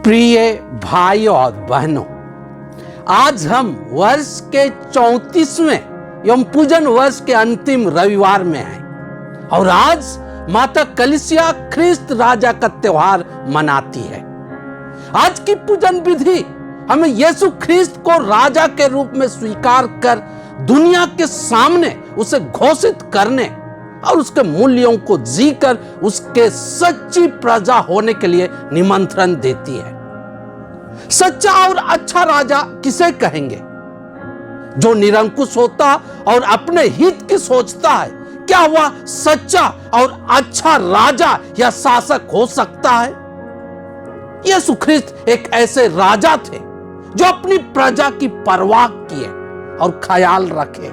प्रिय भाइयों और बहनों, आज हम वर्ष के 34वें एवं पूजन वर्ष के अंतिम रविवार में हैं और आज माता कलीसिया ख्रिस्त राजा का त्योहार मनाती है। आज की पूजन विधि हमें यीशु ख्रिस्त को राजा के रूप में स्वीकार कर दुनिया के सामने उसे घोषित करने और उसके मूल्यों को जीकर उसके सच्ची प्रजा होने के लिए निमंत्रण देती है। सच्चा और अच्छा राजा किसे कहेंगे? जो निरंकुश होता और अपने हित की सोचता है। क्या वह सच्चा और अच्छा राजा या शासक हो सकता है? यीशु ख्रिस्त एक ऐसे राजा थे जो अपनी प्रजा की परवाह किए और ख्याल रखे,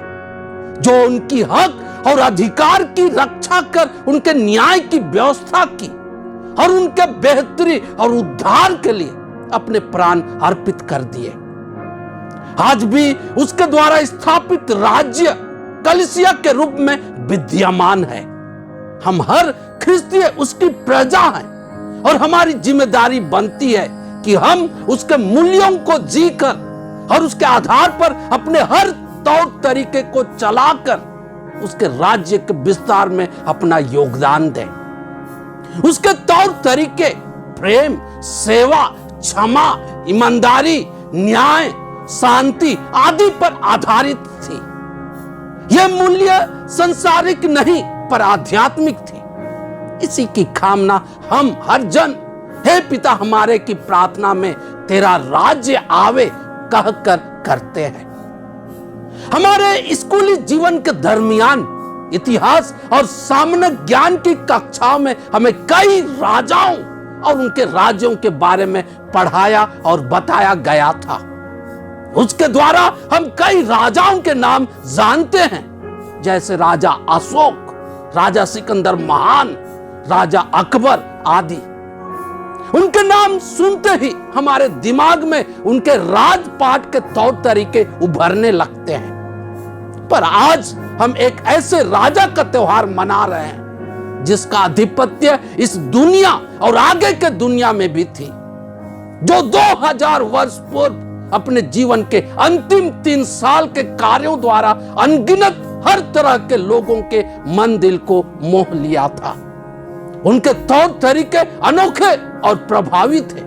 जो उनकी हक और अधिकार की रक्षा कर उनके न्याय की व्यवस्था की और उनके बेहतरी और उद्धार के लिए अपने प्राण अर्पित कर दिए। आज भी उसके द्वारा स्थापित राज्य कलीसिया के रूप में विद्यमान है। हम हर ख्रिस्तीय उसकी प्रजा हैं और हमारी जिम्मेदारी बनती है कि हम उसके मूल्यों को जीकर और उसके आधार पर अपने हर तौर तरीके को चलाकर उसके राज्य के विस्तार में अपना योगदान दें। उसके तौर तरीके प्रेम, सेवा, क्षमा, ईमानदारी, न्याय, शांति आदि पर आधारित थी। यह मूल्य संसारिक नहीं पर आध्यात्मिक थी। इसी की कामना हम हर जन हे पिता हमारे की प्रार्थना में तेरा राज्य आवे कहकर करते हैं। हमारे स्कूली जीवन के दरमियान इतिहास और सामान्य ज्ञान की कक्षाओं में हमें कई राजाओं और उनके राज्यों के बारे में पढ़ाया और बताया गया था। उसके द्वारा हम कई राजाओं के नाम जानते हैं, जैसे राजा अशोक, राजा सिकंदर महान, राजा अकबर आदि। उनके नाम सुनते ही हमारे दिमाग में उनके राजपाट के तौर तरीके उभरने लगते हैं। पर आज हम एक ऐसे राजा का त्योहार मना रहे हैं जिसका आधिपत्य इस दुनिया और आगे के दुनिया में भी थी, जो 2000 वर्ष पूर्व अपने जीवन के अंतिम 3 साल के कार्यों द्वारा अनगिनत हर तरह के लोगों के मन दिल को मोह लिया था। उनके तौर तरीके अनोखे और प्रभावी थे।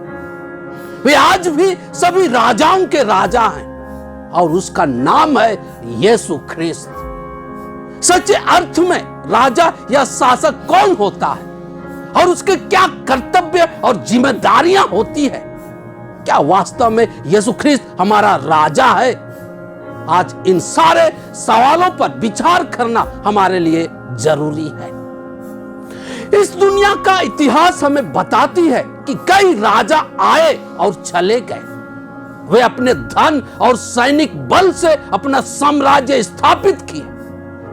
वे आज भी सभी राजाओं के राजा हैं और उसका नाम है यीशु ख्रिस्त। सच्चे अर्थ में राजा या शासक कौन होता है और उसके क्या कर्तव्य और जिम्मेदारियां होती है? क्या वास्तव में यीशु ख्रिस्त हमारा राजा है? आज इन सारे सवालों पर विचार करना हमारे लिए जरूरी है। इस दुनिया का इतिहास हमें बताती है कि कई राजा आए और चले गए। वे अपने धन और सैनिक बल से अपना साम्राज्य स्थापित किए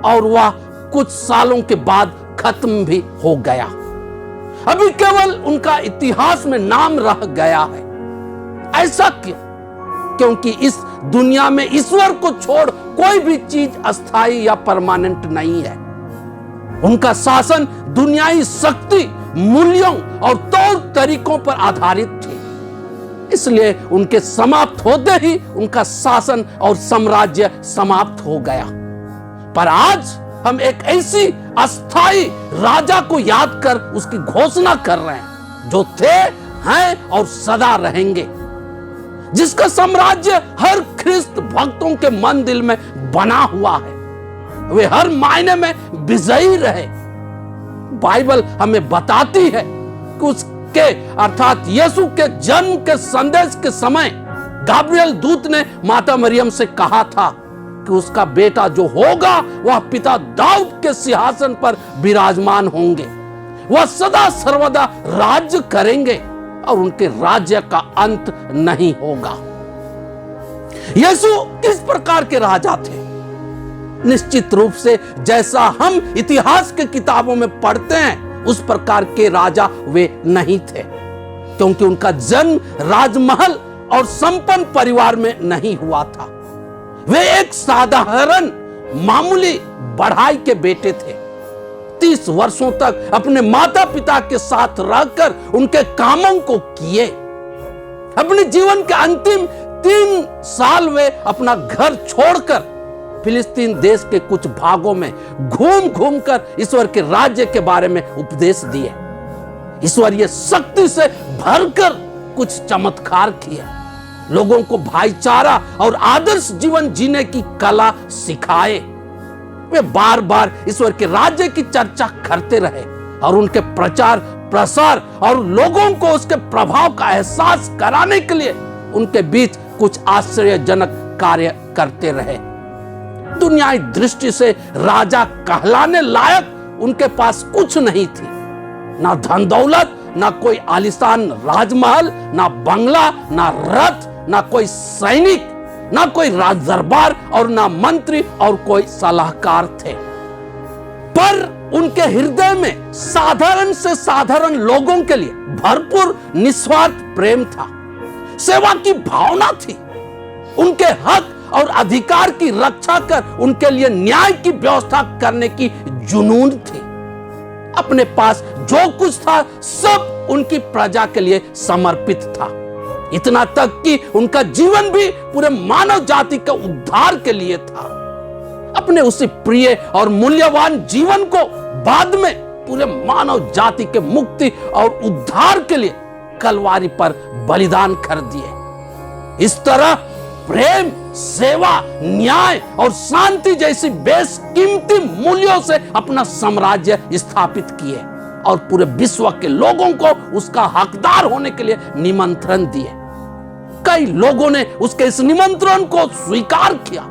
और वह कुछ सालों के बाद खत्म भी हो गया। अभी केवल उनका इतिहास में नाम रह गया है। ऐसा क्यों? क्योंकि इस दुनिया में ईश्वर को छोड़ कोई भी चीज अस्थायी या परमानेंट नहीं है। उनका शासन दुनियाई शक्ति, मूल्यों और तौर तरीकों पर आधारित थी। इसलिए उनके समाप्त होते ही उनका शासन और साम्राज्य समाप्त हो गया। पर आज हम एक ऐसी अस्थाई राजा को याद कर उसकी घोषणा कर रहे हैं, जो थे, हैं और सदा रहेंगे, जिसका साम्राज्य हर ख्रिस्त भक्तों के मन दिल में बना हुआ है। वे हर मायने में विजयी रहे। बाइबल हमें बताती है कि उसके अर्थात यीशु के जन्म के संदेश के समय गाब्रिएल दूत ने माता मरियम से कहा था कि उसका बेटा जो होगा वह पिता दाऊद के सिंहासन पर विराजमान होंगे। वह सदा सर्वदा राज्य करेंगे और उनके राज्य का अंत नहीं होगा। यीशु किस प्रकार के राजा थे? निश्चित रूप से जैसा हम इतिहास के किताबों में पढ़ते हैं उस प्रकार के राजा वे नहीं थे, क्योंकि उनका जन्म राजमहल और संपन्न परिवार में नहीं हुआ था। वे एक साधारण मामूली बढ़ाई के बेटे थे। 30 वर्षों तक अपने माता पिता के साथ रहकर उनके कामों को किए अपने जीवन के अंतिम 3 साल वे अपना घर छोड़कर फिलिस्तीन देश के कुछ भागों में घूम घूम कर ईश्वर के राज्य के बारे में उपदेश दिए। ईश्वरीय शक्ति से भरकर कुछ चमत्कार किए, लोगों को भाईचारा और आदर्श जीवन जीने की कला सिखाए। वे बार बार ईश्वर के राज्य की चर्चा करते रहे और उनके प्रचार प्रसार और लोगों को उसके प्रभाव का एहसास कराने के लिए उनके बीच कुछ आश्चर्यजनक कार्य करते रहे। दुनियाई दृष्टि से राजा कहलाने लायक उनके पास कुछ नहीं थी, ना धन दौलत, ना कोई आलीशान राजमहल, ना बंगला, ना रथ, ना कोई सैनिक, ना कोई राज दरबार और ना मंत्री और कोई सलाहकार थे। पर उनके हृदय में साधारण से साधारण लोगों के लिए भरपूर निस्वार्थ प्रेम था, सेवा की भावना थी, उनके हक और अधिकार की रक्षा कर उनके लिए न्याय की व्यवस्था करने की जुनून थी। अपने पास जो कुछ था सब उनकी प्रजा के लिए समर्पित था, इतना तक कि उनका जीवन भी पूरे मानव जाति के उद्धार के लिए था। अपने उसी प्रिय और मूल्यवान जीवन को बाद में पूरे मानव जाति के मुक्ति और उद्धार के लिए कलवारी पर बलिदान कर दिए। इस तरह प्रेम, सेवा, न्याय और शांति जैसी बेशकीमती मूल्यों से अपना साम्राज्य स्थापित किए और पूरे विश्व के लोगों को उसका हकदार होने के लिए निमंत्रण दिए। कई लोगों ने उसके इस निमंत्रण को स्वीकार किया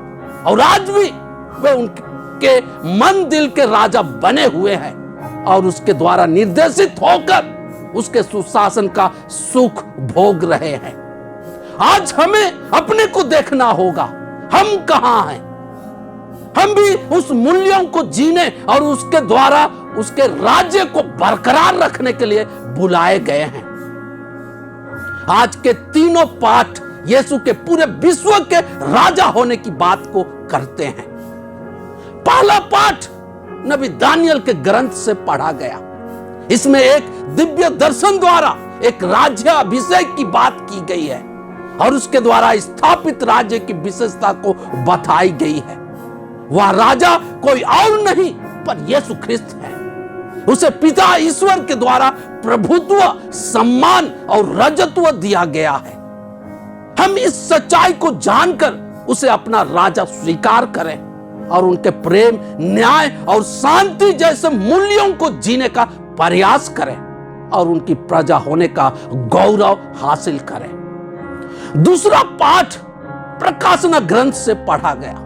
और आज भी वे उनके मन दिल के राजा बने हुए हैं और उसके द्वारा निर्देशित होकर उसके सुशासन का सुख भोग रहे हैं। आज हमें अपने को देखना होगा, हम कहां हैं। हम भी उस मूल्यों को जीने और उसके द्वारा उसके राज्य को बरकरार रखने के लिए बुलाए गए हैं। आज के तीनों पाठ यीशु के पूरे विश्व के राजा होने की बात को करते हैं। पहला पाठ नबी दानियल के ग्रंथ से पढ़ा गया। इसमें एक दिव्य दर्शन द्वारा एक राज्य अभिषेक की बात की गई है और उसके द्वारा स्थापित राज्य की विशेषता को बताई गई है। वह राजा कोई और नहीं पर यीशु ख्रिस्त है। उसे पिता ईश्वर के द्वारा प्रभुत्व, सम्मान और राजत्व दिया गया है। हम इस सच्चाई को जानकर उसे अपना राजा स्वीकार करें और उनके प्रेम, न्याय और शांति जैसे मूल्यों को जीने का प्रयास करें और उनकी प्रजा होने का गौरव हासिल करें। दूसरा पाठ प्रकाशना ग्रंथ से पढ़ा गया।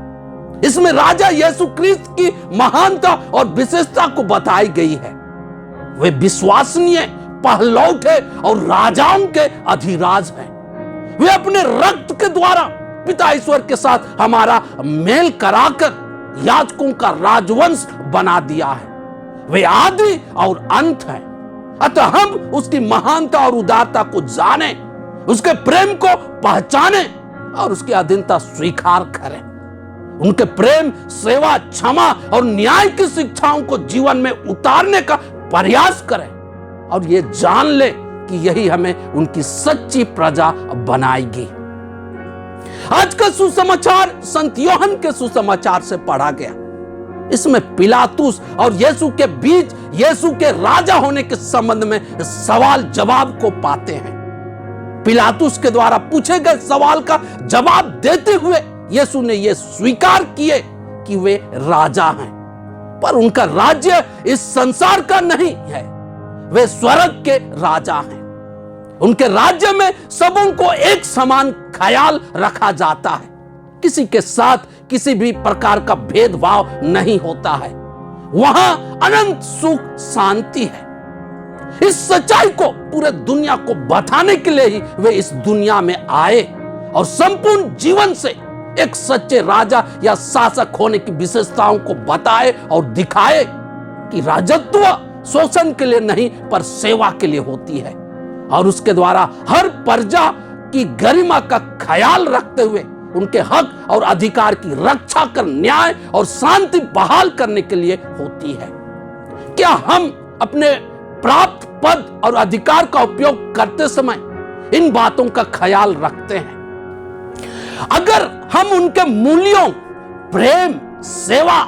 इसमें राजा यीशु ख्रिस्त की महानता और विशेषता को बताई गई है। वे विश्वसनीय, पहलौठे और राजाओं के अधिराज हैं। वे अपने रक्त के द्वारा पिता ईश्वर के साथ हमारा मेल कराकर याजकों का राजवंश बना दिया है। वे आदि और अंत हैं। अतः हम उसकी महानता और उदारता को जाने, उसके प्रेम को पहचाने और उसकी अधीनता स्वीकार करें। उनके प्रेम, सेवा, क्षमा और न्याय की शिक्षाओं को जीवन में उतारने का प्रयास करें और ये जान ले कि यही हमें उनकी सच्ची प्रजा बनाएगी। आज का सुसमाचार संत योहन के सुसमाचार से पढ़ा गया। इसमें पिलातुस और यीशु के बीच यीशु के राजा होने के संबंध में सवाल जवाब को पाते हैं। पिलातुस के द्वारा पूछे गए सवाल का जवाब देते हुए यीशु ने यह स्वीकार किए कि वे राजा हैं, पर उनका राज्य इस संसार का नहीं है। वे स्वर्ग के राजा हैं। उनके राज्य में सबों को एक समान ख्याल रखा जाता है। किसी के साथ किसी भी प्रकार का भेदभाव नहीं होता है। वहां अनंत सुख, शांति है। इस सच्चाई को पूरे दुनिया को बताने के लिए ही वे इस दुनिया में आए और संपूर्ण जीवन से एक सच्चे राजा या शासक होने की विशेषताओं को बताए और दिखाए कि राजत्व शोषण के लिए नहीं पर सेवा के लिए होती है और उसके द्वारा हर प्रजा की गरिमा का ख्याल रखते हुए उनके हक और अधिकार की रक्षा कर न्याय और शांति बहाल करने के लिए होती है। क्या हम अपने प्राप्त पद और अधिकार का उपयोग करते समय इन बातों का ख्याल रखते हैं। अगर हम उनके मूल्यों प्रेम, सेवा,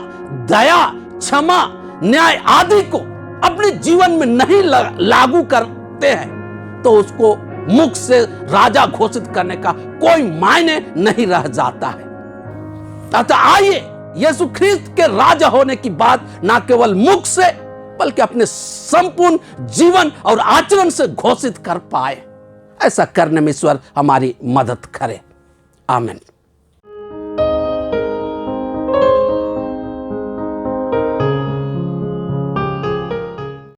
दया, क्षमा, न्याय आदि को अपने जीवन में नहीं लागू करते हैं तो उसको मुख से राजा घोषित करने का कोई मायने नहीं रह जाता है। अतः आइए यीशु ख्रीस्त के राजा होने की बात ना केवल मुख से बल्कि अपने संपूर्ण जीवन और आचरण से घोषित कर पाए। ऐसा करने में ईश्वर हमारी मदद करे। आमीन।